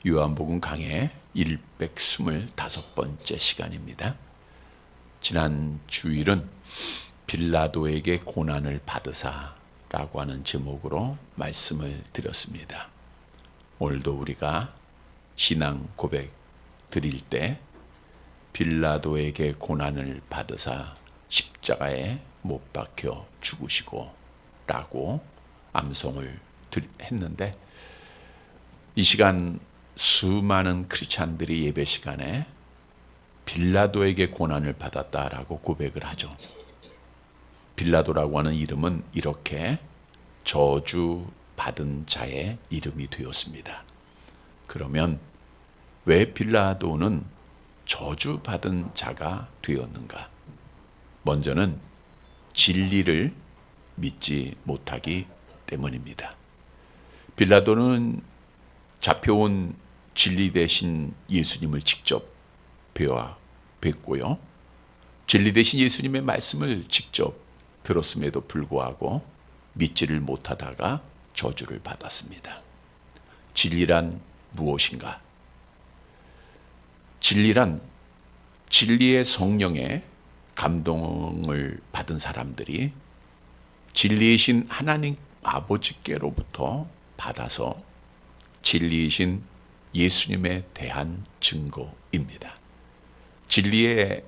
요한복음 강해 125번째 시간입니다. 지난 주일은 빌라도에게 고난을 받으사라고 하는 제목으로 말씀을 드렸습니다. 오늘도 우리가 신앙 고백 드릴 때 빌라도에게 고난을 받으사 십자가에 못 박혀 죽으시고 라고 암송을 했는데, 이 시간 수많은 크리스찬들이 예배 시간에 빌라도에게 고난을 받았다라고 고백을 하죠. 빌라도라고 하는 이름은 이렇게 저주받은 자의 이름이 되었습니다. 그러면 왜 빌라도는 저주받은 자가 되었는가? 먼저는 진리를 믿지 못하기 때문입니다. 빌라도는 잡혀온 진리 대신 예수님을 직접 뵙고요. 진리 대신 예수님의 말씀을 직접 들었음에도 불구하고 믿지를 못하다가 저주를 받았습니다. 진리란 무엇인가? 진리란 진리의 성령의 감동을 받은 사람들이 진리이신 하나님 아버지께로부터 받아서 진리이신 예수님에 대한 증거입니다. 진리의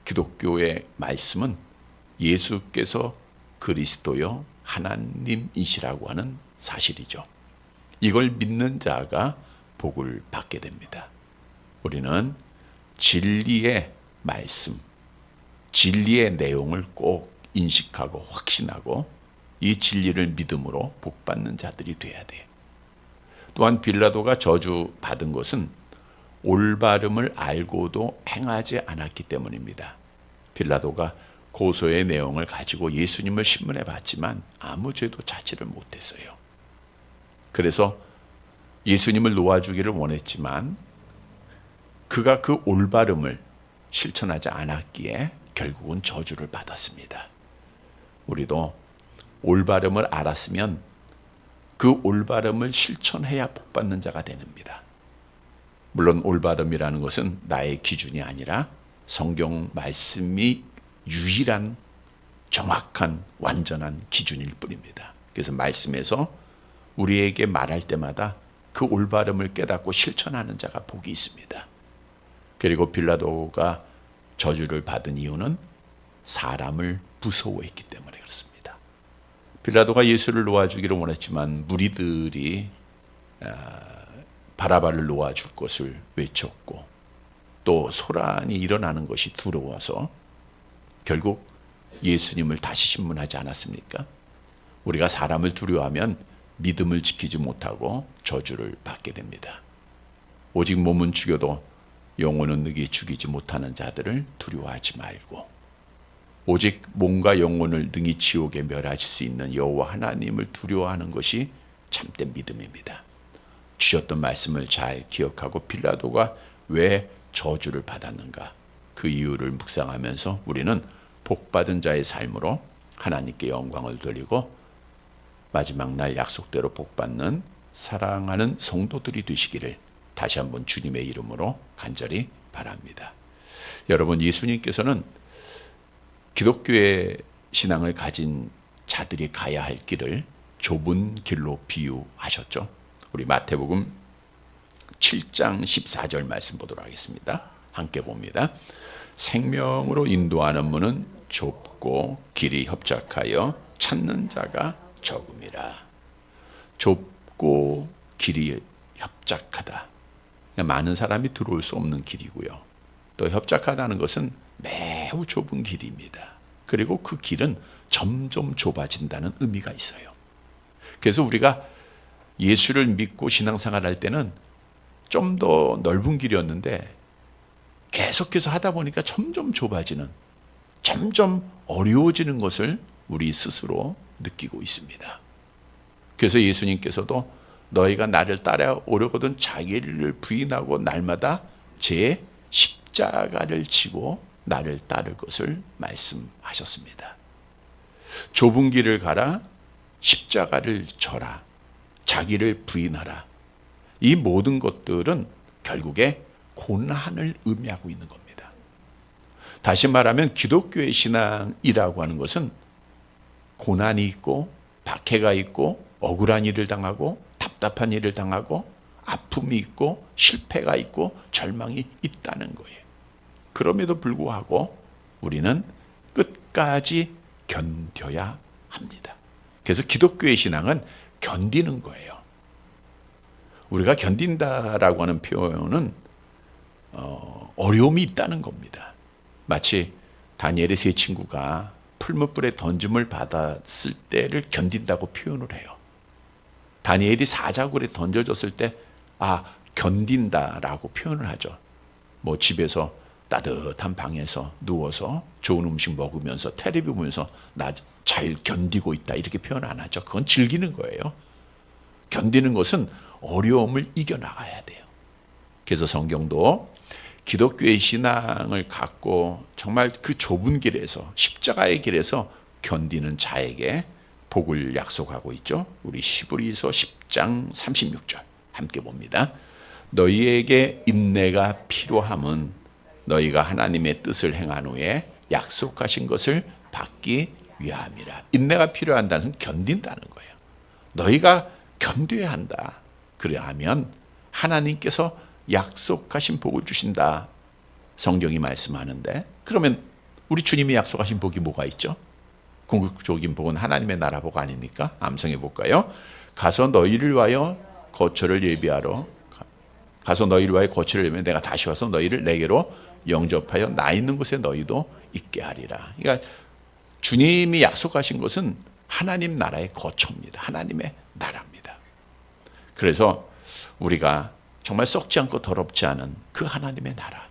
기독교의 말씀은 예수께서 그리스도요 하나님이시라고 하는 사실이죠. 이걸 믿는 자가 복을 받게 됩니다. 우리는 진리의 말씀, 진리의 내용을 꼭 인식하고 확신하고 이 진리를 믿음으로 복받는 자들이 돼야 돼요. 또한 빌라도가 저주받은 것은 올바름을 알고도 행하지 않았기 때문입니다. 빌라도가 고소의 내용을 가지고 예수님을 신문해 봤지만 아무 죄도 자지를 못했어요. 그래서 예수님을 놓아주기를 원했지만 그가 그 올바름을 실천하지 않았기에 결국은 저주를 받았습니다. 우리도 올바름을 알았으면 그 올바름을 실천해야 복받는 자가 됩니다. 물론 올바름이라는 것은 나의 기준이 아니라 성경 말씀이 유일한 정확한 완전한 기준일 뿐입니다. 그래서 말씀에서 우리에게 말할 때마다 그 올바름을 깨닫고 실천하는 자가 복이 있습니다. 그리고 빌라도가 저주를 받은 이유는 사람을 무서워했기 때문에 그렇습니다. 빌라도가 예수를 놓아주기를 원했지만 무리들이 바라바를 놓아줄 것을 외쳤고 또 소란이 일어나는 것이 두려워서 결국 예수님을 다시 신문하지 않았습니까? 우리가 사람을 두려워하면 믿음을 지키지 못하고 저주를 받게 됩니다. 오직 몸은 죽여도 영혼은 능히 죽이지 못하는 자들을 두려워하지 말고 오직 몸과 영혼을 능히 지옥에 멸하실 수 있는 여호와 하나님을 두려워하는 것이 참된 믿음입니다. 주셨던 말씀을 잘 기억하고 빌라도가 왜 저주를 받았는가, 그 이유를 묵상하면서 우리는 복받은 자의 삶으로 하나님께 영광을 돌리고 마지막 날 약속대로 복받는 사랑하는 성도들이 되시기를 다시 한번 주님의 이름으로 간절히 바랍니다. 여러분, 예수님께서는 기독교의 신앙을 가진 자들이 가야 할 길을 좁은 길로 비유하셨죠. 우리 마태복음 7장 14절 말씀 보도록 하겠습니다. 함께 봅니다. 생명으로 인도하는 문은 좁고 길이 협착하여 찾는 자가 적음이라. 좁고 길이 협착하다. 많은 사람이 들어올 수 없는 길이고요. 또 협착하다는 것은 매우 좁은 길입니다. 그리고 그 길은 점점 좁아진다는 의미가 있어요. 그래서 우리가 예수를 믿고 신앙생활 할 때는 좀 더 넓은 길이었는데 계속해서 하다 보니까 점점 좁아지는, 점점 어려워지는 것을 우리 스스로 느끼고 있습니다. 그래서 예수님께서도 너희가 나를 따라오려거든 자기를 부인하고 날마다 제 십자가를 지고 나를 따를 것을 말씀하셨습니다. 좁은 길을 가라, 십자가를 져라, 자기를 부인하라. 이 모든 것들은 결국에 고난을 의미하고 있는 겁니다. 다시 말하면 기독교의 신앙이라고 하는 것은 고난이 있고 박해가 있고 억울한 일을 당하고 답답한 일을 당하고 아픔이 있고 실패가 있고 절망이 있다는 거예요. 그럼에도 불구하고 우리는 끝까지 견뎌야 합니다. 그래서 기독교의 신앙은 견디는 거예요. 우리가 견딘다라고 하는 표현은 어려움이 있다는 겁니다. 마치 다니엘의 세 친구가 풀무불에 던짐을 받았을 때를 견딘다고 표현을 해요. 다니엘이 사자굴에 던져졌을 때 견딘다라고 표현을 하죠. 뭐 집에서 따뜻한 방에서 누워서 좋은 음식 먹으면서 텔레비 보면서 나 잘 견디고 있다 이렇게 표현 안 하죠. 그건 즐기는 거예요. 견디는 것은 어려움을 이겨나가야 돼요. 그래서 성경도 기독교의 신앙을 갖고 정말 그 좁은 길에서 십자가의 길에서 견디는 자에게 복을 약속하고 있죠. 우리 히브리서 10장 36절 함께 봅니다. 너희에게 인내가 필요함은 너희가 하나님의 뜻을 행한 후에 약속하신 것을 받기 위함이라. 인내가 필요한다는 것은 견딘다는 거예요. 너희가 견뎌야 한다. 그래야하면 하나님께서 약속하신 복을 주신다. 성경이 말씀하는데 그러면 우리 주님이 약속하신 복이 뭐가 있죠? 궁극적인 복은 하나님의 나라 복 아닙니까? 암송해 볼까요? 가서 너희를 위하여 거처를 예비하러 가서 너희를 위하여 거처를 예비하면 내가 다시 와서 너희를 내게로 영접하여 나 있는 곳에 너희도 있게 하리라. 그러니까 주님이 약속하신 것은 하나님 나라의 거처입니다. 하나님의 나라입니다. 그래서 우리가 정말 썩지 않고 더럽지 않은 그 하나님의 나라,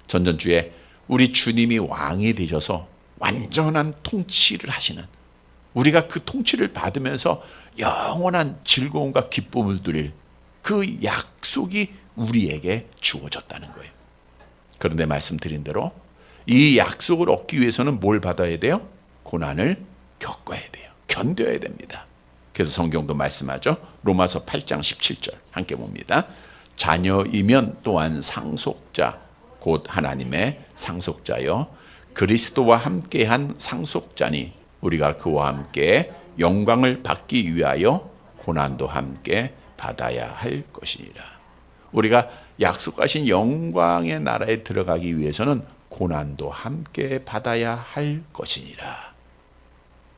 전전주에 우리 주님이 왕이 되셔서 완전한 통치를 하시는, 우리가 그 통치를 받으면서 영원한 즐거움과 기쁨을 누릴 그 약속이 우리에게 주어졌다는 거예요. 그런데 말씀드린 대로 이 약속을 얻기 위해서는 뭘 받아야 돼요? 고난을 겪어야 돼요. 견뎌야 됩니다. 그래서 성경도 말씀하죠. 로마서 8장 17절 함께 봅니다. 자녀이면 또한 상속자 곧 하나님의 상속자여 그리스도와 함께한 상속자니 우리가 그와 함께 영광을 받기 위하여 고난도 함께 받아야 할 것이니라. 우리가 약속하신 영광의 나라에 들어가기 위해서는 고난도 함께 받아야 할 것이니라.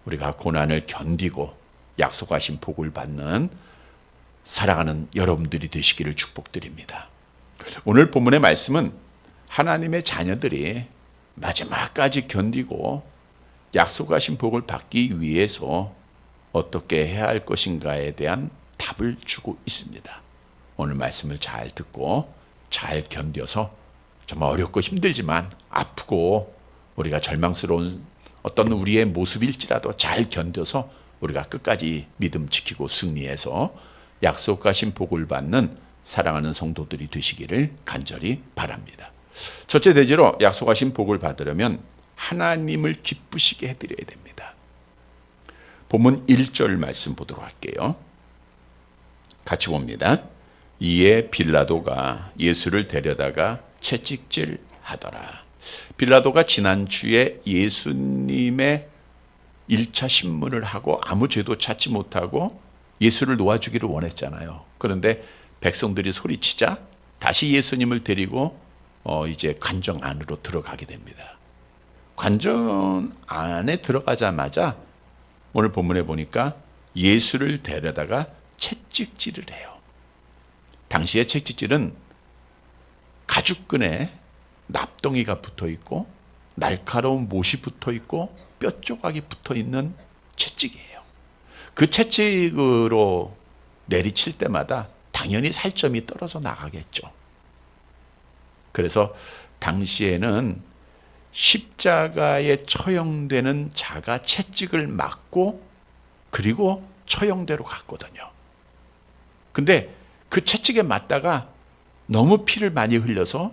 우리가 고난을 견디고 약속하신 복을 받는 살아가는 여러분들이 되시기를 축복드립니다. 오늘 본문의 말씀은 하나님의 자녀들이 마지막까지 견디고 약속하신 복을 받기 위해서 어떻게 해야 할 것인가에 대한 답을 주고 있습니다. 오늘 말씀을 잘 듣고 잘 견뎌서 정말 어렵고 힘들지만 아프고 우리가 절망스러운 어떤 우리의 모습일지라도 잘 견뎌서 우리가 끝까지 믿음 지키고 승리해서 약속하신 복을 받는 사랑하는 성도들이 되시기를 간절히 바랍니다. 첫째 대지로 약속하신 복을 받으려면 하나님을 기쁘시게 해드려야 됩니다. 본문 1절 말씀 보도록 할게요. 같이 봅니다. 이에 빌라도가 예수를 데려다가 채찍질 하더라. 빌라도가 지난주에 예수님의 1차 신문을 하고 아무 죄도 찾지 못하고 예수를 놓아주기를 원했잖아요. 그런데 백성들이 소리치자 다시 예수님을 데리고 이제 관정 안으로 들어가게 됩니다. 관정 안에 들어가자마자 오늘 본문에 보니까 예수를 데려다가 채찍질을 해요. 당시의 채찍질은 가죽끈에 납덩이가 붙어 있고 날카로운 못이 붙어 있고 뼈 조각이 붙어 있는 채찍이에요. 그 채찍으로 내리칠 때마다 당연히 살점이 떨어져 나가겠죠. 그래서 당시에는 십자가에 처형되는 자가 채찍을 맞고 그리고 처형대로 갔거든요. 근데 그 채찍에 맞다가 너무 피를 많이 흘려서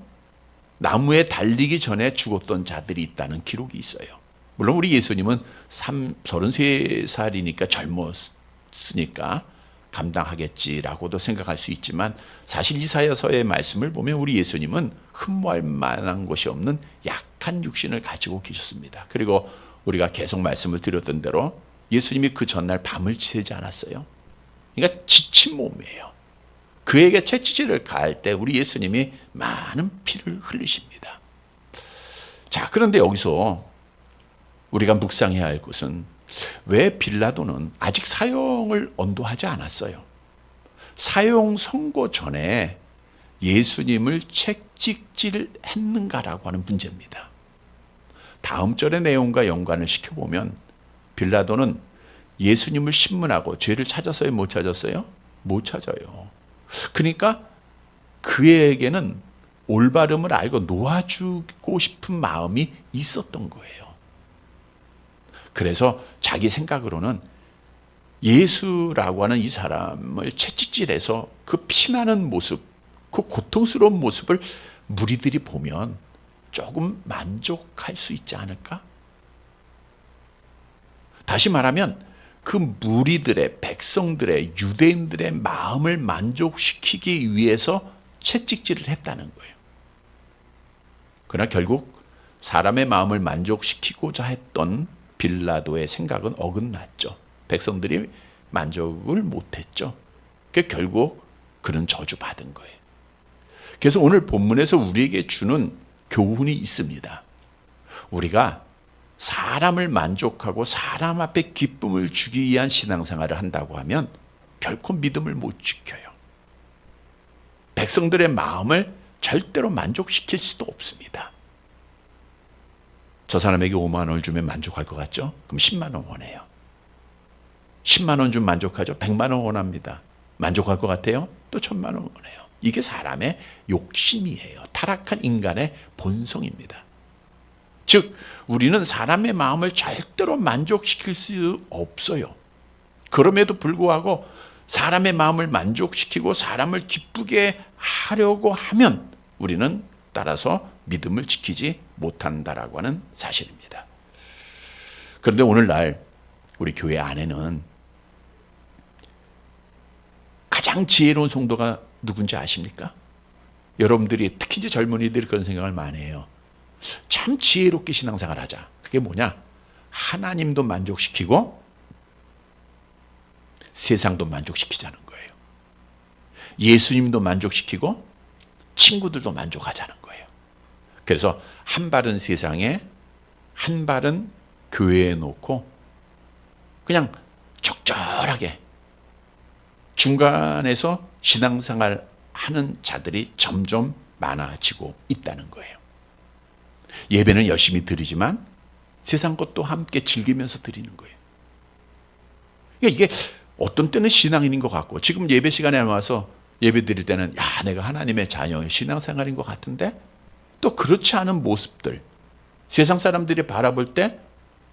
나무에 달리기 전에 죽었던 자들이 있다는 기록이 있어요. 물론 우리 예수님은 33살이니까 젊었으니까 감당하겠지라고도 생각할 수 있지만 사실 이사야서의 말씀을 보면 우리 예수님은 흠모할 만한 것이 없는 약한 육신을 가지고 계셨습니다. 그리고 우리가 계속 말씀을 드렸던 대로 예수님이 그 전날 밤을 지새지 않았어요. 그러니까 지친 몸이에요. 그에게 채찍질을 가할 때 우리 예수님이 많은 피를 흘리십니다. 자, 그런데 여기서 우리가 묵상해야 할 것은 왜 빌라도는 아직 사형을 언도하지 않았어요. 사형 선고 전에 예수님을 채찍질했는가라고 하는 문제입니다. 다음 절의 내용과 연관을 시켜보면 빌라도는 예수님을 신문하고 죄를 찾았어요? 못 찾았어요? 못 찾아요. 그러니까 그에게는 올바름을 알고 놓아주고 싶은 마음이 있었던 거예요. 그래서 자기 생각으로는 예수라고 하는 이 사람을 채찍질해서 그 피나는 모습, 그 고통스러운 모습을 무리들이 보면 조금 만족할 수 있지 않을까? 다시 말하면 그 무리들의, 백성들의, 유대인들의 마음을 만족시키기 위해서 채찍질을 했다는 거예요. 그러나 결국 사람의 마음을 만족시키고자 했던 빌라도의 생각은 어긋났죠. 백성들이 만족을 못했죠. 결국 그는 저주받은 거예요. 그래서 오늘 본문에서 우리에게 주는 교훈이 있습니다. 우리가 사람을 만족하고 사람 앞에 기쁨을 주기 위한 신앙생활을 한다고 하면 결코 믿음을 못 지켜요. 백성들의 마음을 절대로 만족시킬 수도 없습니다. 저 사람에게 5만 원을 주면 만족할 것 같죠? 그럼 10만 원 원해요. 10만 원 주면 만족하죠? 100만 원 원합니다. 만족할 것 같아요? 또 1000만 원 원해요. 이게 사람의 욕심이에요. 타락한 인간의 본성입니다. 즉 우리는 사람의 마음을 절대로 만족시킬 수 없어요. 그럼에도 불구하고 사람의 마음을 만족시키고 사람을 기쁘게 하려고 하면 우리는 따라서 믿음을 지키지 못한다라고 하는 사실입니다. 그런데 오늘날 우리 교회 안에는 가장 지혜로운 성도가 누군지 아십니까? 여러분들이 특히 이제 젊은이들이 그런 생각을 많이 해요. 참 지혜롭게 신앙생활 하자. 그게 뭐냐? 하나님도 만족시키고 세상도 만족시키자는 거예요. 예수님도 만족시키고 친구들도 만족하자는 거예요. 그래서 한 발은 세상에 한 발은 교회에 놓고 그냥 적절하게 중간에서 신앙생활 하는 자들이 점점 많아지고 있다는 거예요. 예배는 열심히 드리지만 세상 것도 함께 즐기면서 드리는 거예요. 그러니까 이게 어떤 때는 신앙인인 것 같고 지금 예배 시간에 와서 예배 드릴 때는 야 내가 하나님의 자녀의 신앙생활인 것 같은데 또 그렇지 않은 모습들 세상 사람들이 바라볼 때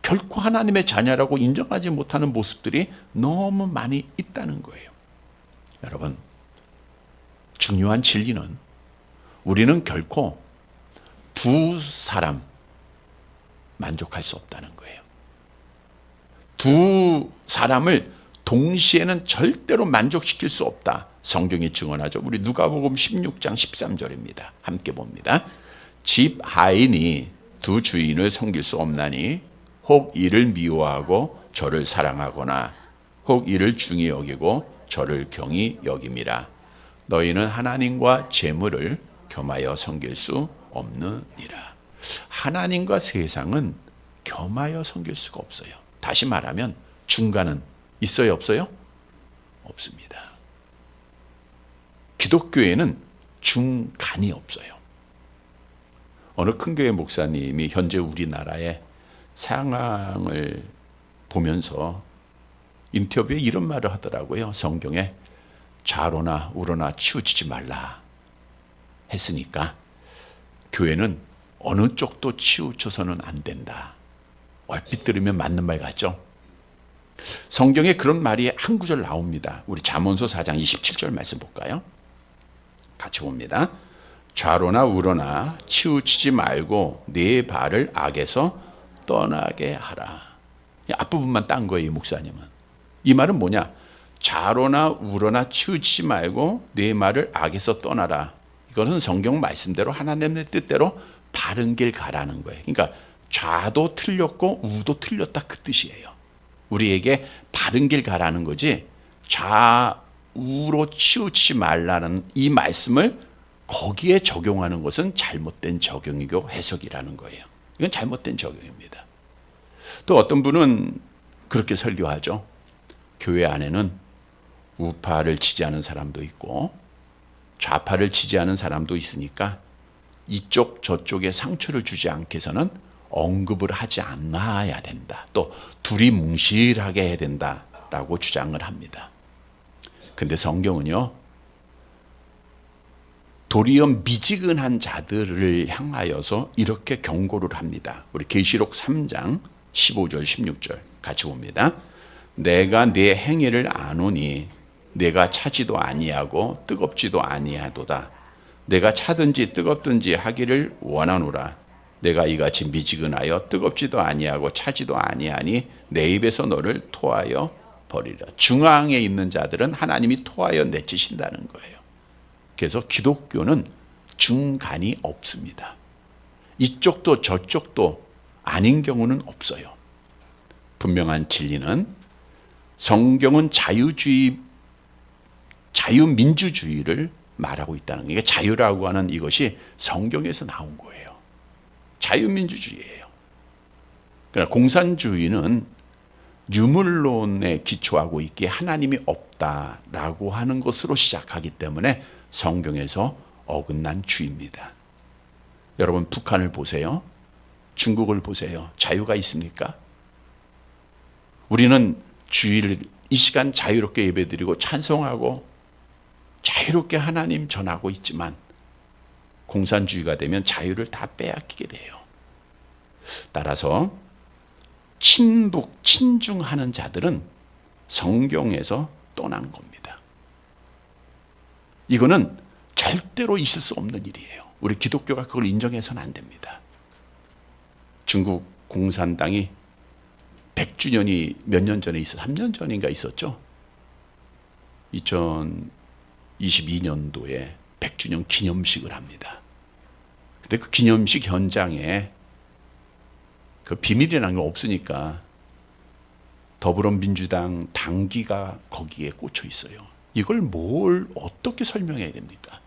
결코 하나님의 자녀라고 인정하지 못하는 모습들이 너무 많이 있다는 거예요. 여러분 중요한 진리는 우리는 결코 두 사람 만족할 수 없다는 거예요. 두 사람을 동시에는 절대로 만족시킬 수 없다. 성경이 증언하죠. 우리 누가복음 16장 13절입니다. 함께 봅니다. 집 하인이 두 주인을 섬길 수 없나니 혹 이를 미워하고 저를 사랑하거나 혹 이를 중히 여기고 저를 경히 여김이라. 너희는 하나님과 재물을 겸하여 섬길 수 없느니라. 하나님과 세상은 겸하여 섬길 수가 없어요. 다시 말하면 중간은 있어요, 없어요? 없습니다. 기독교에는 중간이 없어요. 어느 큰 교회 목사님이 현재 우리나라의 상황을 보면서 인터뷰에 이런 말을 하더라고요. 성경에 좌로나 우로나 치우치지 말라 했으니까 교회는 어느 쪽도 치우쳐서는 안 된다. 얼핏 들으면 맞는 말 같죠? 성경에 그런 말이 한 구절 나옵니다. 우리 잠언서 4장 27절 말씀 볼까요? 같이 봅니다. 좌로나 우로나 치우치지 말고 네 발을 악에서 떠나게 하라. 앞부분만 딴 거예요, 이 목사님은. 이 말은 뭐냐? 좌로나 우로나 치우치지 말고 내 말을 악에서 떠나라. 이것은 성경 말씀대로 하나님의 뜻대로 바른 길 가라는 거예요. 그러니까 좌도 틀렸고 우도 틀렸다 그 뜻이에요. 우리에게 바른 길 가라는 거지 좌우로 치우치지 말라는 이 말씀을 거기에 적용하는 것은 잘못된 적용이고 해석이라는 거예요. 이건 잘못된 적용입니다. 또 어떤 분은 그렇게 설교하죠. 교회 안에는 우파를 지지하는 사람도 있고 좌파를 지지하는 사람도 있으니까 이쪽 저쪽에 상처를 주지 않게 해서는 언급을 하지 않아야 된다. 또 둘이 뭉실하게 해야 된다라고 주장을 합니다. 근데 성경은요, 도리어 미지근한 자들을 향하여서 이렇게 경고를 합니다. 우리 계시록 3장 15절 16절 같이 봅니다. 내가 네 행위를 아노니 내가 차지도 아니하고 뜨겁지도 아니하도다. 내가 차든지 뜨겁든지 하기를 원하노라. 내가 이같이 미지근하여 뜨겁지도 아니하고 차지도 아니하니 내 입에서 너를 토하여 버리라. 중앙에 있는 자들은 하나님이 토하여 내치신다는 거예요. 그래서 기독교는 중간이 없습니다. 이쪽도 저쪽도 아닌 경우는 없어요. 분명한 진리는 성경은 자유민주주의를 말하고 있다는 거예요. 자유라고 하는 이것이 성경에서 나온 거예요. 자유민주주의예요. 그러나 공산주의는 유물론에 기초하고 있기에 하나님이 없다라고 하는 것으로 시작하기 때문에 성경에서 어긋난 주의입니다. 여러분 북한을 보세요. 중국을 보세요. 자유가 있습니까? 우리는 주일 이 시간 자유롭게 예배드리고 찬송하고 자유롭게 하나님 전하고 있지만 공산주의가 되면 자유를 다 빼앗기게 돼요. 따라서 친북, 친중하는 자들은 성경에서 떠난 겁니다. 이거는 절대로 있을 수 없는 일이에요. 우리 기독교가 그걸 인정해서는 안 됩니다. 중국 공산당이 100주년이 몇 년 전에 3년 전인가 있었죠. 2022년도에 100주년 기념식을 합니다. 근데 그 기념식 현장에 그 비밀이라는 게 없으니까 더불어민주당 당기가 거기에 꽂혀 있어요. 이걸 뭘 어떻게 설명해야 됩니까?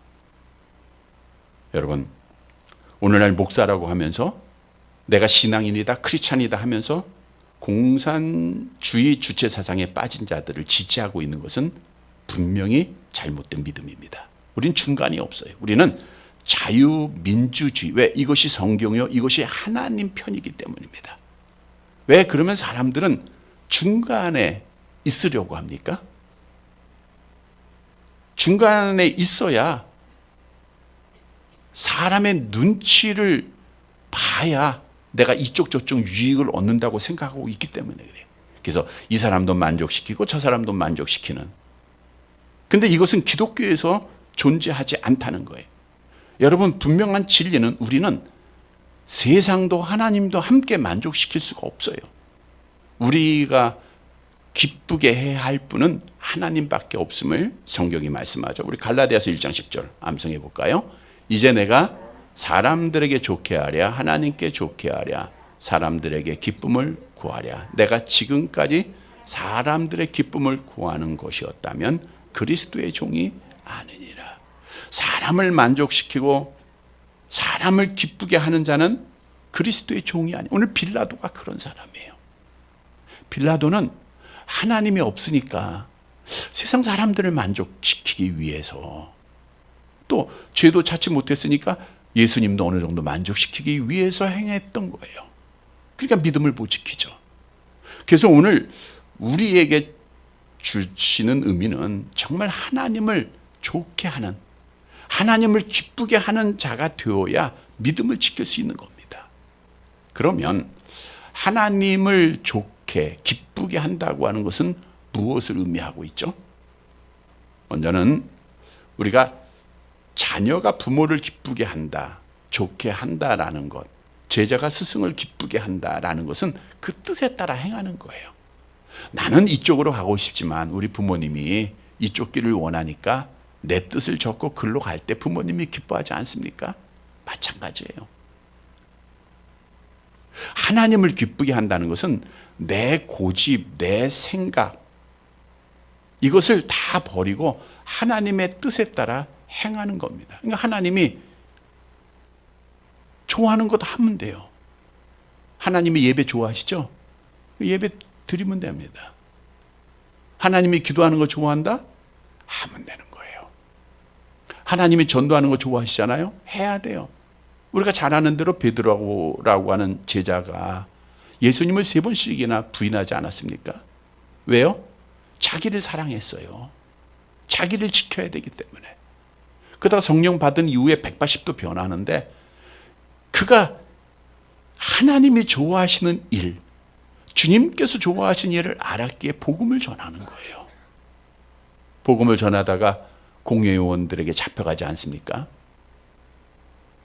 여러분, 오늘날 목사라고 하면서 내가 신앙인이다, 크리스찬이다 하면서 공산주의 주체 사상에 빠진 자들을 지지하고 있는 것은 분명히 잘못된 믿음입니다. 우린 중간이 없어요. 우리는 자유민주주의. 왜? 이것이 성경이요, 이것이 하나님 편이기 때문입니다. 왜 그러면 사람들은 중간에 있으려고 합니까? 중간에 있어야 사람의 눈치를 봐야 내가 이쪽 저쪽 유익을 얻는다고 생각하고 있기 때문에 그래요. 그래서 이 사람도 만족시키고 저 사람도 만족시키는. 근데 이것은 기독교에서 존재하지 않다는 거예요. 여러분, 분명한 진리는 우리는 세상도 하나님도 함께 만족시킬 수가 없어요. 우리가 기쁘게 해야 할 분은 하나님밖에 없음을 성경이 말씀하죠. 우리 갈라디아서 1장 10절 암송해 볼까요? 이제 내가 사람들에게 좋게 하랴 하나님께 좋게 하랴 사람들에게 기쁨을 구하랴. 내가 지금까지 사람들의 기쁨을 구하는 것이었다면 그리스도의 종이 아니니라. 사람을 만족시키고 사람을 기쁘게 하는 자는 그리스도의 종이 아니. 오늘 빌라도가 그런 사람이에요. 빌라도는 하나님이 없으니까 세상 사람들을 만족시키기 위해서, 또 죄도 찾지 못했으니까 예수님도 어느 정도 만족시키기 위해서 행했던 거예요. 그러니까 믿음을 못 지키죠. 그래서 오늘 우리에게 주시는 의미는 정말 하나님을 좋게 하는, 하나님을 기쁘게 하는 자가 되어야 믿음을 지킬 수 있는 겁니다. 그러면 하나님을 좋게 기쁘게 한다고 하는 것은 무엇을 의미하고 있죠? 먼저는 우리가 자녀가 부모를 기쁘게 한다, 좋게 한다라는 것, 제자가 스승을 기쁘게 한다라는 것은 그 뜻에 따라 행하는 거예요. 나는 이쪽으로 가고 싶지만 우리 부모님이 이쪽 길을 원하니까 내 뜻을 적고 글로 갈 때 부모님이 기뻐하지 않습니까? 마찬가지예요. 하나님을 기쁘게 한다는 것은 내 고집, 내 생각, 이것을 다 버리고 하나님의 뜻에 따라 행하는 겁니다. 그러니까 하나님이 좋아하는 것 하면 돼요. 하나님이 예배 좋아하시죠? 예배 드리면 됩니다. 하나님이 기도하는 거 좋아한다? 하면 되는 거예요. 하나님이 전도하는 거 좋아하시잖아요? 해야 돼요. 우리가 잘 아는 대로 베드로라고 하는 제자가 예수님을 3번씩이나 부인하지 않았습니까? 왜요? 자기를 사랑했어요. 자기를 지켜야 되기 때문에. 그러다가 성령 받은 이후에 180도 변하는데 그가 하나님이 좋아하시는 일, 주님께서 좋아하시는 일을 알았기에 복음을 전하는 거예요. 복음을 전하다가 공회요원들에게 잡혀가지 않습니까?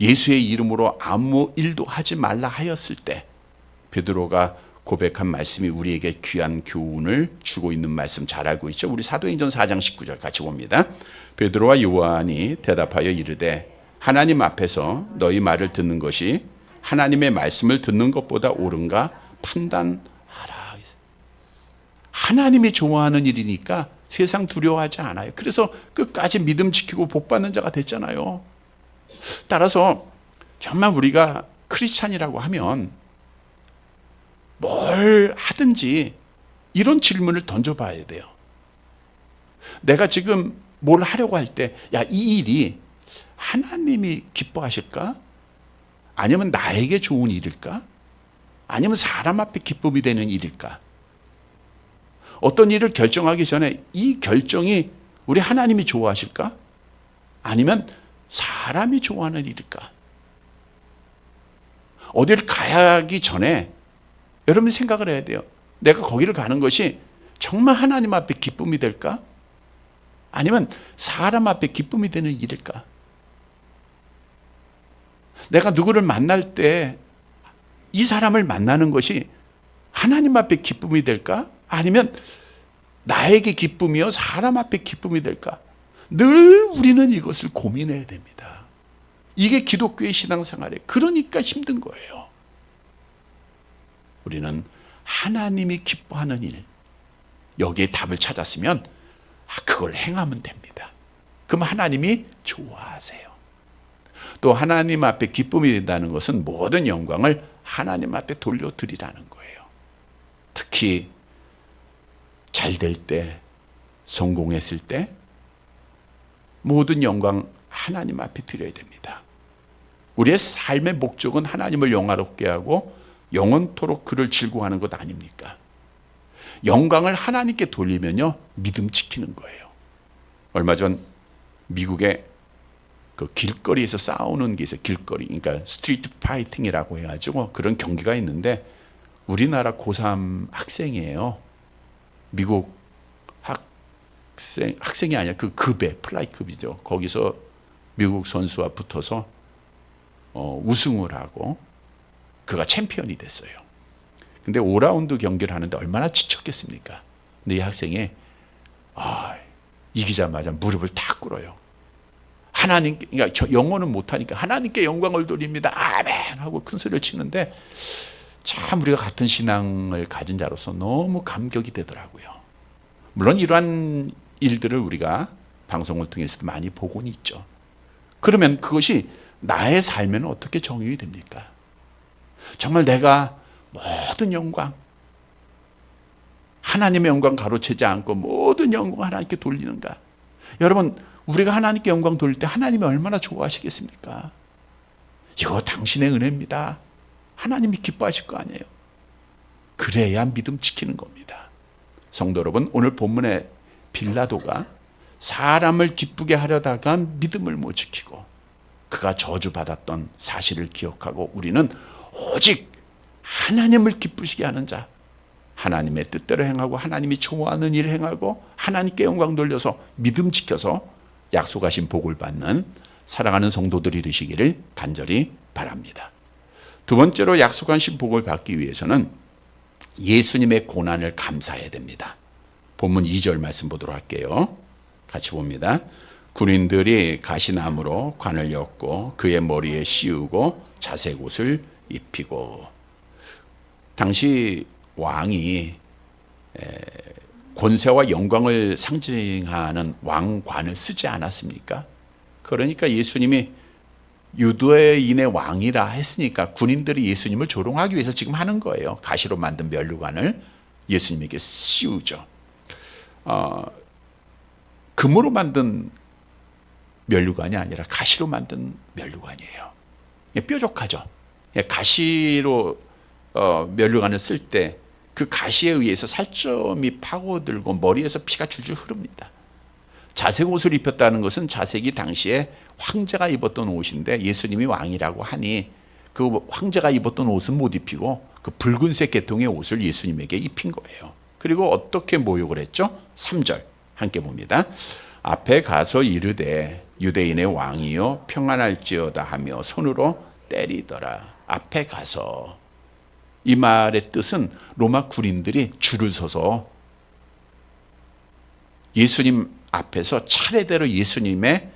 예수의 이름으로 아무 일도 하지 말라 하였을 때 베드로가 고백한 말씀이 우리에게 귀한 교훈을 주고 있는 말씀 잘 알고 있죠. 우리 사도행전 4장 19절 같이 봅니다. 베드로와 요한이 대답하여 이르되 하나님 앞에서 너희 말을 듣는 것이 하나님의 말씀을 듣는 것보다 옳은가 판단하라. 하나님이 좋아하는 일이니까 세상 두려워하지 않아요. 그래서 끝까지 믿음 지키고 복 받는 자가 됐잖아요. 따라서 정말 우리가 크리스찬이라고 하면 뭘 하든지 이런 질문을 던져봐야 돼요. 내가 지금 뭘 하려고 할 때, 야, 이 일이 하나님이 기뻐하실까? 아니면 나에게 좋은 일일까? 아니면 사람 앞에 기쁨이 되는 일일까? 어떤 일을 결정하기 전에 이 결정이 우리 하나님이 좋아하실까? 아니면 사람이 좋아하는 일일까? 어디를 가기 전에 여러분이 생각을 해야 돼요. 내가 거기를 가는 것이 정말 하나님 앞에 기쁨이 될까? 아니면 사람 앞에 기쁨이 되는 일일까? 내가 누구를 만날 때 이 사람을 만나는 것이 하나님 앞에 기쁨이 될까? 아니면 나에게 기쁨이요 사람 앞에 기쁨이 될까? 늘 우리는 이것을 고민해야 됩니다. 이게 기독교의 신앙생활에 그러니까 힘든 거예요. 우리는 하나님이 기뻐하는 일, 여기에 답을 찾았으면 그걸 행하면 됩니다. 그럼 하나님이 좋아하세요. 또 하나님 앞에 기쁨이 된다는 것은 모든 영광을 하나님 앞에 돌려드리라는 거예요. 특히 잘 될 때, 성공했을 때 모든 영광 하나님 앞에 드려야 됩니다. 우리의 삶의 목적은 하나님을 영화롭게 하고 영원토록 그를 즐거워하는 것 아닙니까? 영광을 하나님께 돌리면요 믿음 지키는 거예요. 얼마 전 미국의 그 길거리에서 싸우는 게 있어요. 길거리, 그러니까 스트리트 파이팅이라고 해가지고 그런 경기가 있는데 우리나라 고3 학생이에요. 미국 학생이 아니라 그 급에 플라이급이죠. 거기서 미국 선수와 붙어서 우승을 하고 그가 챔피언이 됐어요. 근데 5라운드 경기를 하는데 얼마나 지쳤겠습니까? 근데 이 학생이 이기자마자 무릎을 탁 꿇어요. 하나님께, 그러니까 영어는 못하니까 하나님께 영광을 돌립니다. 아멘! 하고 큰 소리를 치는데 참 우리가 같은 신앙을 가진 자로서 너무 감격이 되더라고요. 물론 이러한 일들을 우리가 방송을 통해서도 많이 보고는 있죠. 그러면 그것이 나의 삶에는 어떻게 적용이 됩니까? 정말 내가 모든 영광, 하나님의 영광 가로채지 않고 모든 영광 하나님께 돌리는가? 여러분, 우리가 하나님께 영광 돌릴 때 하나님이 얼마나 좋아하시겠습니까? 이거 당신의 은혜입니다. 하나님이 기뻐하실 거 아니에요. 그래야 믿음 지키는 겁니다. 성도 여러분, 오늘 본문의 빌라도가 사람을 기쁘게 하려다가 믿음을 못 지키고 그가 저주받았던 사실을 기억하고 우리는 오직 하나님을 기쁘시게 하는 자, 하나님의 뜻대로 행하고 하나님이 좋아하는 일을 행하고 하나님께 영광 돌려서 믿음 지켜서 약속하신 복을 받는 사랑하는 성도들이 되시기를 간절히 바랍니다. 두 번째로 약속하신 복을 받기 위해서는 예수님의 고난을 감사해야 됩니다. 본문 2절 말씀 보도록 할게요. 같이 봅니다. 군인들이 가시나무로 관을 엮고 그의 머리에 씌우고 자색 옷을 입히고. 당시 왕이 권세와 영광을 상징하는 왕관을 쓰지 않았습니까? 그러니까 예수님이 유대인의 왕이라 했으니까 군인들이 예수님을 조롱하기 위해서 지금 하는 거예요. 가시로 만든 면류관을 예수님에게 씌우죠. 금으로 만든 면류관이 아니라 가시로 만든 면류관이에요. 뾰족하죠. 가시로 면류관을 쓸 때 그 가시에 의해서 살점이 파고들고 머리에서 피가 줄줄 흐릅니다. 자색 옷을 입혔다는 것은 자색이 당시에 황제가 입었던 옷인데 예수님이 왕이라고 하니 그 황제가 입었던 옷은 못 입히고 그 붉은색 계통의 옷을 예수님에게 입힌 거예요. 그리고 어떻게 모욕을 했죠? 3절 함께 봅니다. 앞에 가서 이르되 유대인의 왕이요 평안할지어다 하며 손으로 때리더라. 앞에 가서. 이 말의 뜻은 로마 군인들이 줄을 서서 예수님 앞에서 차례대로 예수님의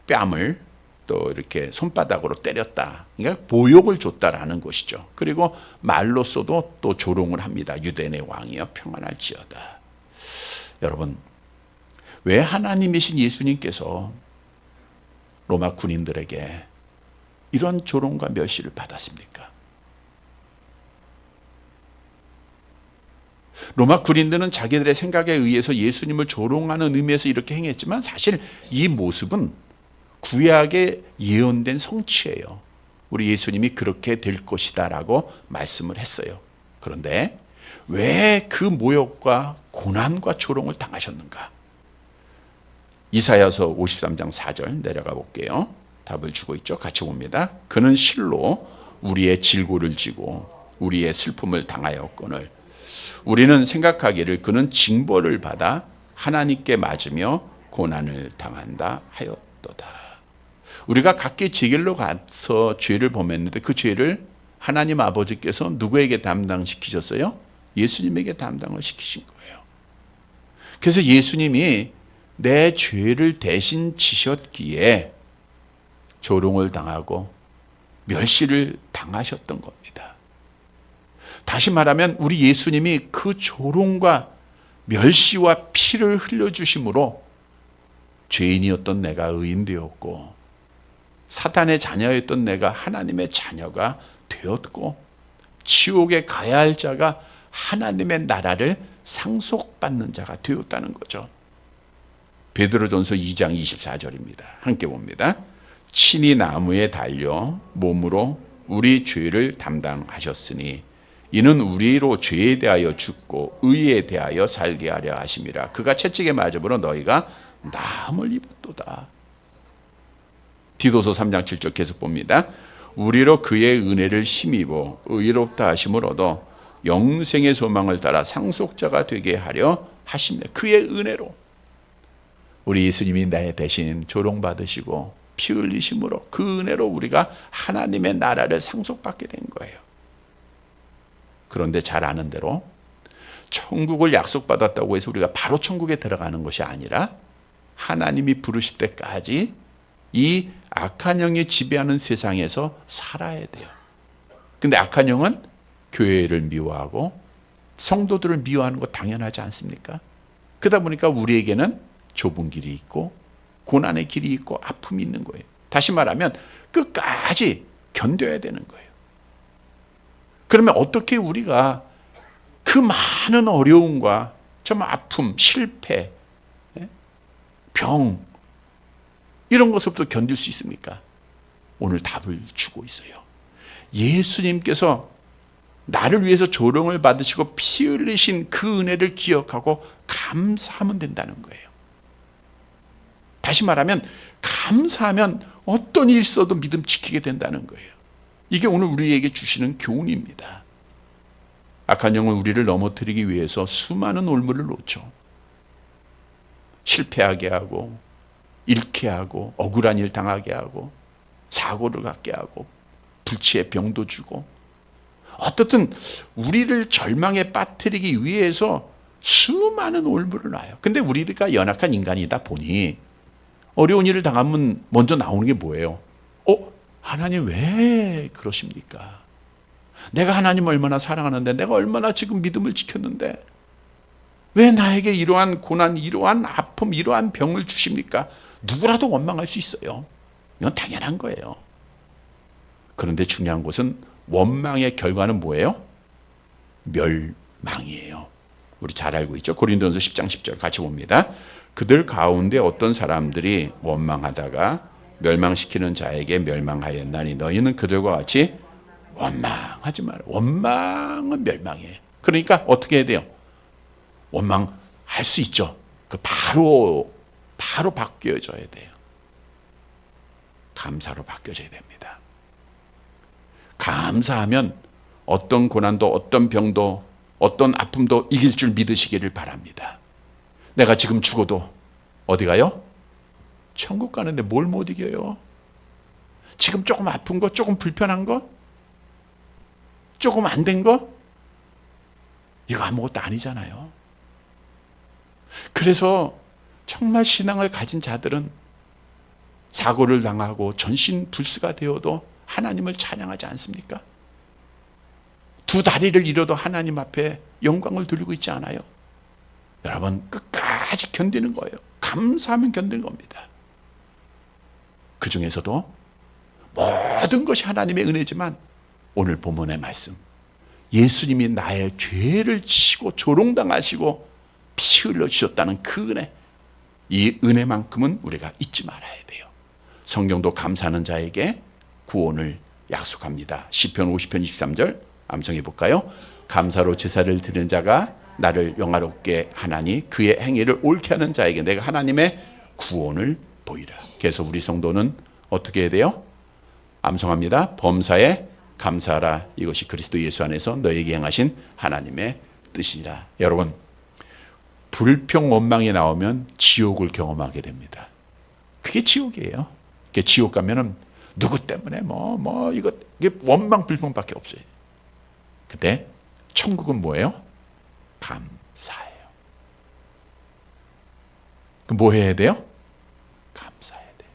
뺨을 또 이렇게 손바닥으로 때렸다. 그러니까 모욕을 줬다라는 것이죠. 그리고 말로써도 또 조롱을 합니다. 유대인의 왕이여 평안할지어다. 여러분, 왜 하나님이신 예수님께서 로마 군인들에게 이런 조롱과 멸시를 받았습니까? 로마 군인들은 자기들의 생각에 의해서 예수님을 조롱하는 의미에서 이렇게 행했지만 사실 이 모습은 구약에 예언된 성취예요. 우리 예수님이 그렇게 될 것이다라고 말씀을 했어요. 그런데 왜 그 모욕과 고난과 조롱을 당하셨는가? 이사야서 53장 4절 내려가 볼게요. 답을 주고 있죠. 같이 봅니다. 그는 실로 우리의 질고를 지고 우리의 슬픔을 당하였거늘 우리는 생각하기를 그는 징벌을 받아 하나님께 맞으며 고난을 당한다 하였도다. 우리가 각기 제 길로 가서 죄를 범했는데 그 죄를 하나님 아버지께서 누구에게 담당시키셨어요? 예수님에게 담당을 시키신 거예요. 그래서 예수님이 내 죄를 대신 지셨기에 조롱을 당하고 멸시를 당하셨던 겁니다. 다시 말하면 우리 예수님이 그 조롱과 멸시와 피를 흘려주심으로 죄인이었던 내가 의인되었고 사탄의 자녀였던 내가 하나님의 자녀가 되었고 지옥에 가야 할 자가 하나님의 나라를 상속받는 자가 되었다는 거죠. 베드로전서 2장 24절입니다. 함께 봅니다. 친히 나무에 달려 몸으로 우리 죄를 담당하셨으니 이는 우리로 죄에 대하여 죽고 의에 대하여 살게 하려 하심이라. 그가 채찍에 맞음으로 너희가 나음을 입었도다. 디도서 3장 7절 계속 봅니다. 우리로 그의 은혜를 힘입어 의롭다 하심을 얻어 영생의 소망을 따라 상속자가 되게 하려 하심이라. 그의 은혜로 우리 예수님이 내 대신 조롱받으시고 피 흘리심으로 그 은혜로 우리가 하나님의 나라를 상속받게 된 거예요. 그런데 잘 아는 대로 천국을 약속받았다고 해서 우리가 바로 천국에 들어가는 것이 아니라 하나님이 부르실 때까지 이 악한 영이 지배하는 세상에서 살아야 돼요. 근데 악한 영은 교회를 미워하고 성도들을 미워하는 거 당연하지 않습니까? 그러다 보니까 우리에게는 좁은 길이 있고 고난의 길이 있고 아픔이 있는 거예요. 다시 말하면 끝까지 견뎌야 되는 거예요. 그러면 어떻게 우리가 그 많은 어려움과 정말 아픔, 실패, 병 이런 것부터 견딜 수 있습니까? 오늘 답을 주고 있어요. 예수님께서 나를 위해서 조롱을 받으시고 피 흘리신 그 은혜를 기억하고 감사하면 된다는 거예요. 다시 말하면 감사하면 어떤 일이 있어도 믿음 지키게 된다는 거예요. 이게 오늘 우리에게 주시는 교훈입니다. 악한 영은 우리를 넘어뜨리기 위해서 수많은 올무를 놓죠. 실패하게 하고 잃게 하고 억울한 일 당하게 하고 사고를 갖게 하고 불치의 병도 주고 어떻든 우리를 절망에 빠뜨리기 위해서 수많은 올무를 놔요. 근데 우리가 연약한 인간이다 보니 어려운 일을 당하면 먼저 나오는 게 뭐예요? 하나님 왜 그러십니까? 내가 하나님 얼마나 사랑하는데, 내가 얼마나 지금 믿음을 지켰는데 왜 나에게 이러한 고난, 이러한 아픔, 이러한 병을 주십니까? 누구라도 원망할 수 있어요. 이건 당연한 거예요. 그런데 중요한 것은 원망의 결과는 뭐예요? 멸망이에요. 우리 잘 알고 있죠? 고린도전서 10장 10절 같이 봅니다. 그들 가운데 어떤 사람들이 원망하다가 멸망시키는 자에게 멸망하였나니 너희는 그들과 같이 원망하지 마라. 원망은 멸망이에요. 그러니까 어떻게 해야 돼요? 원망할 수 있죠. 바로 바뀌어져야 돼요. 감사로 바뀌어져야 됩니다. 감사하면 어떤 고난도, 어떤 병도, 어떤 아픔도 이길 줄 믿으시기를 바랍니다. 내가 지금 죽어도 어디 가요? 천국 가는데 뭘 못 이겨요? 지금 조금 아픈 거, 조금 불편한 거, 조금 안 된 거, 이거 아무것도 아니잖아요. 그래서 정말 신앙을 가진 자들은 사고를 당하고 전신불수가 되어도 하나님을 찬양하지 않습니까? 두 다리를 잃어도 하나님 앞에 영광을 돌리고 있지 않아요? 여러분, 끝까지 견디는 거예요. 감사하면 견디는 겁니다. 그 중에서도 모든 것이 하나님의 은혜지만 오늘 본문의 말씀, 예수님이 나의 죄를 지시고 조롱당하시고 피 흘려주셨다는 그 은혜, 이 은혜만큼은 우리가 잊지 말아야 돼요. 성경도 감사하는 자에게 구원을 약속합니다. 시편 50편 23절 암송해 볼까요? 감사로 제사를 드리는 자가 나를 영화롭게 하나니 그의 행위를 옳게 하는 자에게 내가 하나님의 구원을 보이라. 그래서 우리 성도는 어떻게 해야 돼요? 암송합니다. 범사에 감사하라. 이것이 그리스도 예수 안에서 너에게 행하신 하나님의 뜻이라. 여러분, 불평 원망이 나오면 지옥을 경험하게 됩니다. 그게 지옥이에요. 그게 지옥 가면은 누구 때문에 이게 원망 불평밖에 없어요. 근데 천국은 뭐예요? 감사해요. 그럼 뭐 해야 돼요? 감사해야 돼요.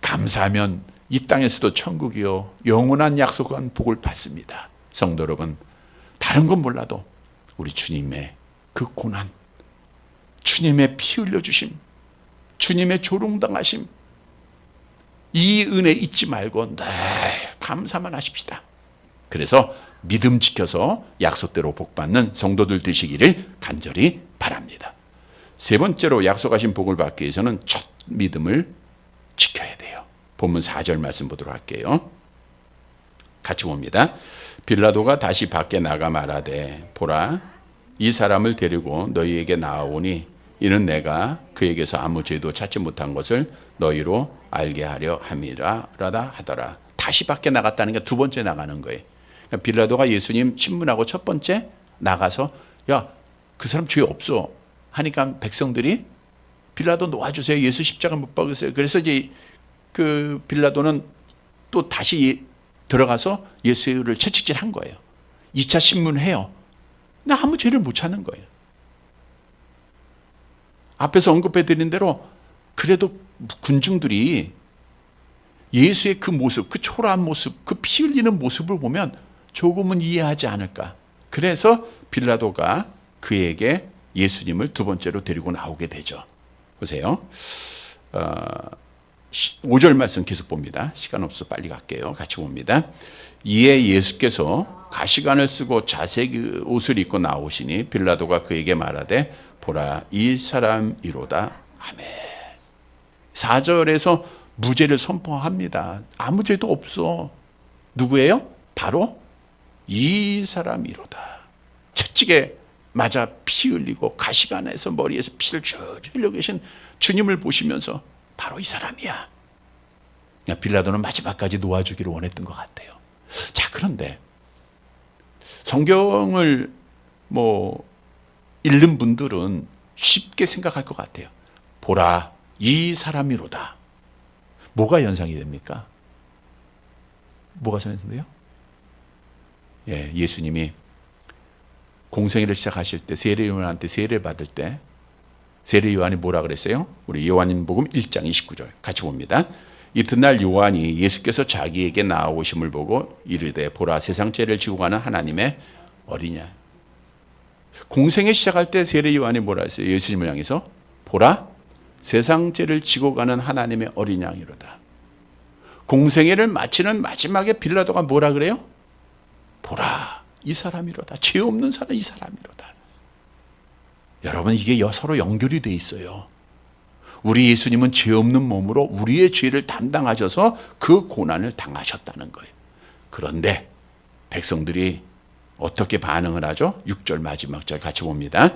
감사하면 이 땅에서도 천국이요 영원한 약속한 복을 받습니다. 성도 여러분, 다른 건 몰라도 우리 주님의 그 고난, 주님의 피 흘려주심, 주님의 조롱당하심, 이 은혜 잊지 말고 늘 감사만 하십시다. 그래서 믿음 지켜서 약속대로 복받는 성도들 되시기를 간절히 바랍니다. 세 번째로 약속하신 복을 받기 위해서는 첫 믿음을 지켜야 돼요. 본문 4절 말씀 보도록 할게요. 같이 봅니다. 빌라도가 다시 밖에 나가 말하되 보라, 이 사람을 데리고 너희에게 나아오니 이는 내가 그에게서 아무 죄도 찾지 못한 것을 너희로 알게 하려 함이라 하더라. 다시 밖에 나갔다는 게 두 번째 나가는 거예요. 그러니까 빌라도가 예수님 신문하고 첫 번째 나가서 야, 그 사람 죄 없어 하니까 백성들이 빌라도 놓아주세요. 예수 십자가 못 박으세요. 그래서 이제 그 빌라도는 또 다시 들어가서 예수를 채찍질한 거예요. 2차 신문해요. 근데 아무 죄를 못 찾는 거예요. 앞에서 언급해 드린 대로 그래도 군중들이 예수의 그 모습, 그 초라한 모습, 그 피 흘리는 모습을 보면 조금은 이해하지 않을까. 그래서 빌라도가 그에게 예수님을 두 번째로 데리고 나오게 되죠. 보세요. 5절 말씀 계속 봅니다. 시간 없어 빨리 갈게요. 같이 봅니다. 이에 예수께서 가시관을 쓰고 자색 옷을 입고 나오시니 빌라도가 그에게 말하되 보라, 이 사람이로다. 아멘. 4절에서 무죄를 선포합니다. 아무 죄도 없어. 누구예요? 바로 이 사람이로다. 채찍에 맞아 피 흘리고 가시관에서 머리에서 피를 쭉 흘려 계신 주님을 보시면서 바로 이 사람이야. 빌라도는 마지막까지 놓아주기를 원했던 것 같아요. 자, 그런데 성경을 읽는 분들은 쉽게 생각할 것 같아요. 보라, 이 사람이로다. 뭐가 연상이 됩니까? 뭐가 연상돼요? 예수님이 공생애를 시작하실 때 세례 요한한테 세례 받을 때 세례 요한이 뭐라 그랬어요? 우리 요한복음 1장 29절 같이 봅니다. 이튿날 요한이 예수께서 자기에게 나아오심을 보고 이르되 보라 세상 죄를 지고 가는 하나님의 어리냐. 공생애 시작할 때 세례 요한이 뭐라 했어요? 예수님을 향해서 보라 세상 죄를 지고 가는 하나님의 어린 양이로다. 공생애를 마치는 마지막에 빌라도가 뭐라 그래요? 보라 이 사람이로다. 죄 없는 사람 이 사람이로다. 여러분 이게 서로 연결이 돼 있어요. 우리 예수님은 죄 없는 몸으로 우리의 죄를 담당하셔서 그 고난을 당하셨다는 거예요. 그런데 백성들이 어떻게 반응을 하죠? 6절 마지막 절 같이 봅니다.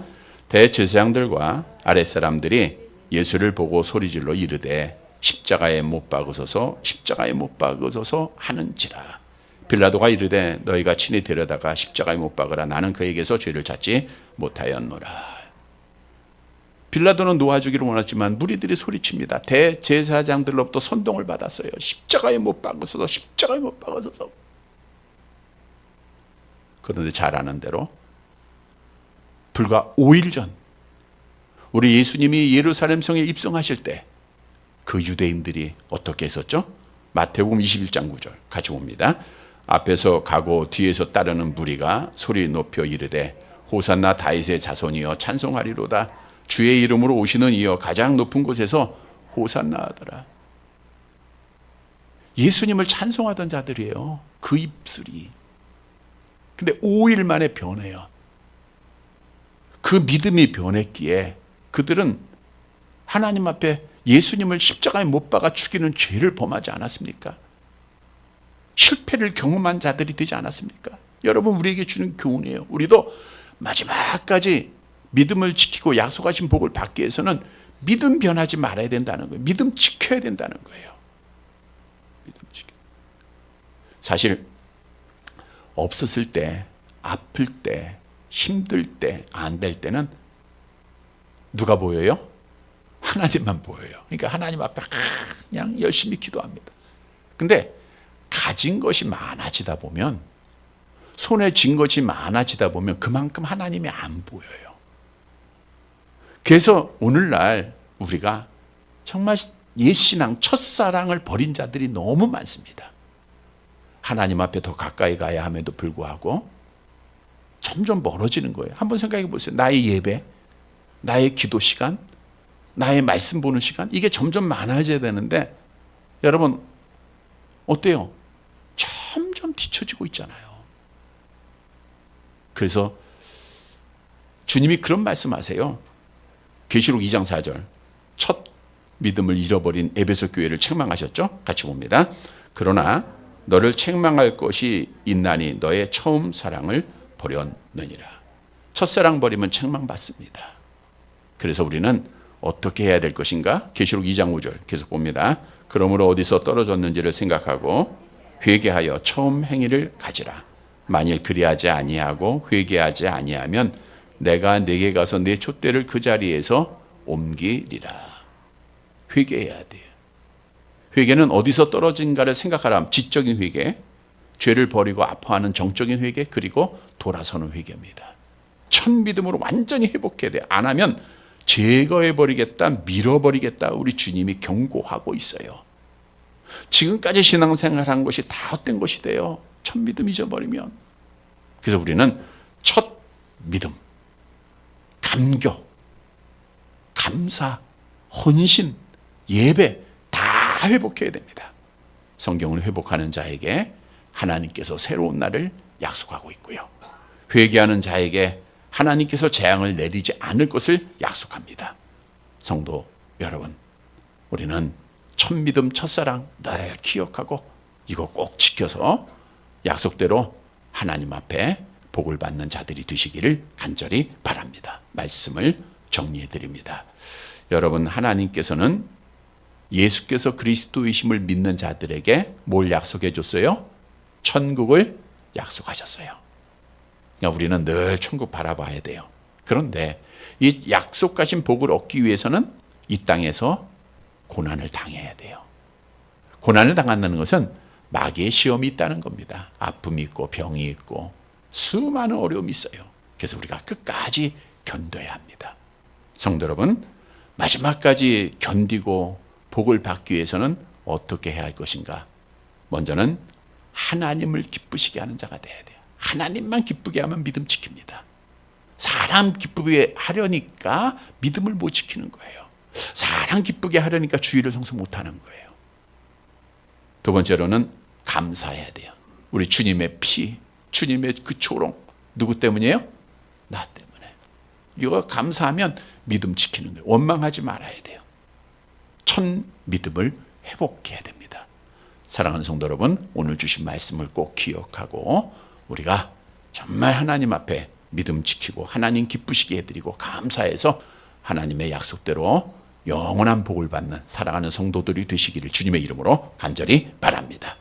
대제사장들과 아랫사람들이 예수를 보고 소리질러 이르되 십자가에 못 박으소서 십자가에 못 박으소서 하는지라. 빌라도가 이르되 너희가 친히 데려다가 십자가에 못 박으라. 나는 그에게서 죄를 찾지 못하였노라. 빌라도는 놓아주기를 원했지만 무리들이 소리칩니다. 대제사장들로부터 선동을 받았어요. 십자가에 못 박으소서 십자가에 못 박으소서. 그런데 잘 아는 대로 불과 5일 전 우리 예수님이 예루살렘 성에 입성하실 때 그 유대인들이 어떻게 했었죠? 마태복음 21장 9절 같이 봅니다. 앞에서 가고 뒤에서 따르는 무리가 소리 높여 이르되 호산나 다윗의 자손이여 찬송하리로다. 주의 이름으로 오시는 이여 가장 높은 곳에서 호산나 하더라. 예수님을 찬송하던 자들이에요. 그 입술이. 근데 5일 만에 변해요. 그 믿음이 변했기에 그들은 하나님 앞에 예수님을 십자가에 못 박아 죽이는 죄를 범하지 않았습니까? 실패를 경험한 자들이 되지 않았습니까? 여러분 우리에게 주는 교훈이에요. 우리도 마지막까지 믿음을 지키고 약속하신 복을 받기 위해서는 믿음 변하지 말아야 된다는 거예요. 믿음 지켜야 된다는 거예요. 믿음 지켜. 사실 없었을 때, 아플 때, 힘들 때, 안 될 때는 누가 보여요? 하나님만 보여요. 그러니까 하나님 앞에 그냥 열심히 기도합니다. 근데 가진 것이 많아지다 보면, 손에 쥔 것이 많아지다 보면 그만큼 하나님이 안 보여요. 그래서 오늘날 우리가 정말 옛신앙, 첫사랑을 버린 자들이 너무 많습니다. 하나님 앞에 더 가까이 가야 함에도 불구하고 점점 멀어지는 거예요. 한번 생각해 보세요. 나의 예배, 나의 기도 시간, 나의 말씀 보는 시간, 이게 점점 많아져야 되는데 여러분 어때요? 점점 뒤처지고 있잖아요. 그래서 주님이 그런 말씀하세요. 계시록 2장 4절 첫 믿음을 잃어버린 에베소 교회를 책망하셨죠? 같이 봅니다. 그러나 너를 책망할 것이 있나니 너의 처음 사랑을 버렸느니라. 첫사랑 버리면 책망받습니다. 그래서 우리는 어떻게 해야 될 것인가? 계시록 2장 5절 계속 봅니다. 그러므로 어디서 떨어졌는지를 생각하고 회개하여 처음 행위를 가지라. 만일 그리하지 아니하고 회개하지 아니하면 내가 네게 가서 내 촛대를 그 자리에서 옮기리라. 회개해야 돼요. 회개는 어디서 떨어진가를 생각하라. 지적인 회개, 죄를 버리고 아파하는 정적인 회개, 그리고 돌아서는 회개입니다. 첫 믿음으로 완전히 회복해야 돼요. 안 하면 제거해버리겠다, 밀어버리겠다 우리 주님이 경고하고 있어요. 지금까지 신앙생활한 것이 다 헛된 것이 돼요. 첫 믿음 잊어버리면. 그래서 우리는 첫 믿음, 감격, 감사, 헌신, 예배 다 회복해야 됩니다. 성경을 회복하는 자에게 하나님께서 새로운 날을 약속하고 있고요. 회개하는 자에게 하나님께서 재앙을 내리지 않을 것을 약속합니다. 성도 여러분, 우리는 첫 믿음, 첫사랑 늘 기억하고 이거 꼭 지켜서 약속대로 하나님 앞에 복을 받는 자들이 되시기를 간절히 바랍니다. 말씀을 정리해 드립니다. 여러분, 하나님께서는 예수께서 그리스도이심을 믿는 자들에게 뭘 약속해 줬어요? 천국을 약속하셨어요. 그러니까 우리는 늘 천국 바라봐야 돼요. 그런데 이 약속하신 복을 얻기 위해서는 이 땅에서 고난을 당해야 돼요. 고난을 당한다는 것은 마귀의 시험이 있다는 겁니다. 아픔이 있고 병이 있고 수많은 어려움이 있어요. 그래서 우리가 끝까지 견뎌야 합니다. 성도 여러분, 마지막까지 견디고 복을 받기 위해서는 어떻게 해야 할 것인가? 먼저는 하나님을 기쁘시게 하는 자가 돼야 돼요. 하나님만 기쁘게 하면 믿음 지킵니다. 사람 기쁘게 하려니까 믿음을 못 지키는 거예요. 사람 기쁘게 하려니까 주의를 성숙 못하는 거예요. 두 번째로는 감사해야 돼요. 우리 주님의 피, 주님의 그 조롱, 누구 때문이에요? 나 때문에. 이거 감사하면 믿음 지키는 거예요. 원망하지 말아야 돼요. 첫 믿음을 회복해야 됩니다. 사랑하는 성도 여러분, 오늘 주신 말씀을 꼭 기억하고 우리가 정말 하나님 앞에 믿음 지키고 하나님 기쁘시게 해드리고 감사해서 하나님의 약속대로 영원한 복을 받는 사랑하는 성도들이 되시기를 주님의 이름으로 간절히 바랍니다.